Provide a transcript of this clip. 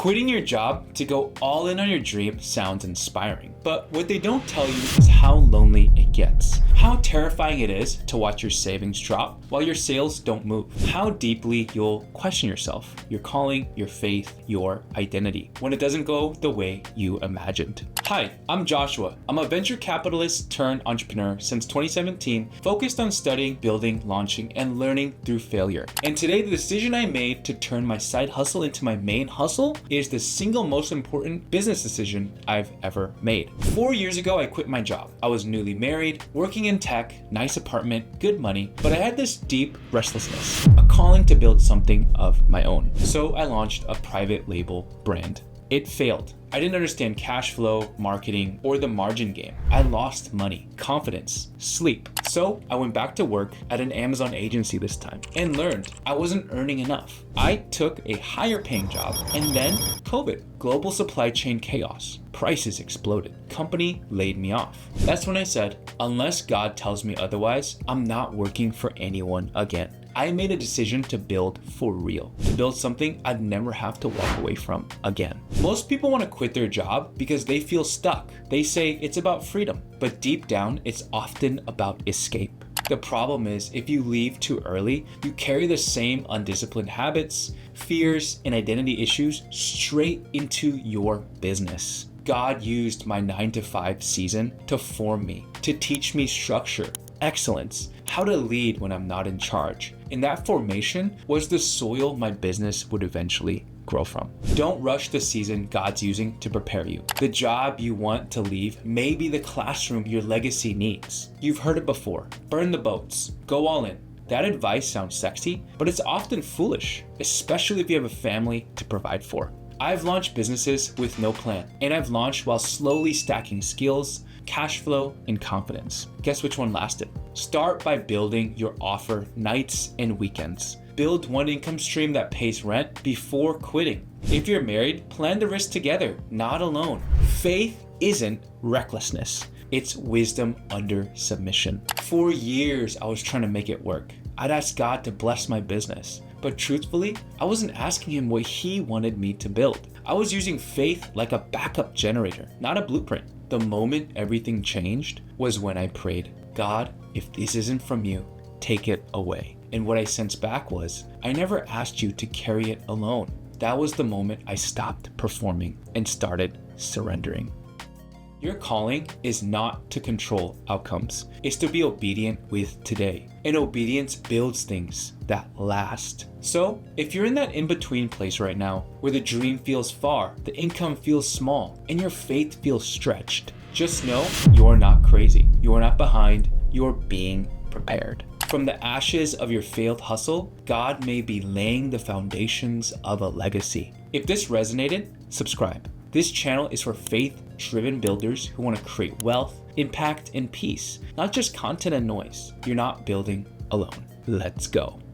Quitting your job to go all in on your dream sounds inspiring, but what they don't tell you is how lonely it gets. How terrifying it is to watch your savings drop while your sales don't move. How deeply you'll question yourself, your calling, your faith, your identity when it doesn't go the way you imagined. Hi, I'm Joshua. I'm a venture capitalist turned entrepreneur since 2017, focused on studying, building, launching, and learning through failure. And today, the decision I made to turn my side hustle into my main hustle is the single most important business decision I've ever made. 4 years ago, I quit my job. I was newly married, working in tech, nice apartment, good money, but I had this deep restlessness, a calling to build something of my own. So I launched a private label brand. It failed. I didn't understand cash flow, marketing, or the margin game. I lost money, confidence, sleep. So I went back to work at an Amazon agency this time and learned I wasn't earning enough. I took a higher paying job and then COVID, global supply chain chaos, prices exploded, company laid me off. That's when I said, unless God tells me otherwise, I'm not working for anyone again. I made a decision to build for real, to build something I'd never have to walk away from again. Most people want to quit their job because they feel stuck. They say it's about freedom, but deep down, it's often about escape. The problem is, if you leave too early, you carry the same undisciplined habits, fears, and identity issues straight into your business. God used my 9-to-5 season to form me, to teach me structure, excellence, how to lead when I'm not in charge. And that formation was the soil my business would eventually grow from. Don't rush the season God's using to prepare you. The job you want to leave may be the classroom your legacy needs. You've heard it before. Burn the boats. Go all in. That advice sounds sexy, but it's often foolish, especially if you have a family to provide for. I've launched businesses with no plan, and I've launched while slowly stacking skills, cash flow, and confidence. Guess which one lasted? Start by building your offer nights and weekends. Build one income stream that pays rent before quitting. If you're married, plan the risk together, not alone. Faith isn't recklessness. It's wisdom under submission. For years, I was trying to make it work. I'd ask God to bless my business. But truthfully, I wasn't asking him what he wanted me to build. I was using faith like a backup generator, not a blueprint. The moment everything changed was when I prayed, God, if this isn't from you, take it away. And what I sensed back was, I never asked you to carry it alone. That was the moment I stopped performing and started surrendering. Your calling is not to control outcomes. It's to be obedient with today. And obedience builds things that last. So if you're in that in-between place right now, where the dream feels far, the income feels small, and your faith feels stretched, just know you're not crazy. You're not behind. You're being prepared. From the ashes of your failed hustle, God may be laying the foundations of a legacy. If this resonated, subscribe. This channel is for faith-driven builders who want to create wealth, impact, and peace, not just content and noise. You're not building alone. Let's go.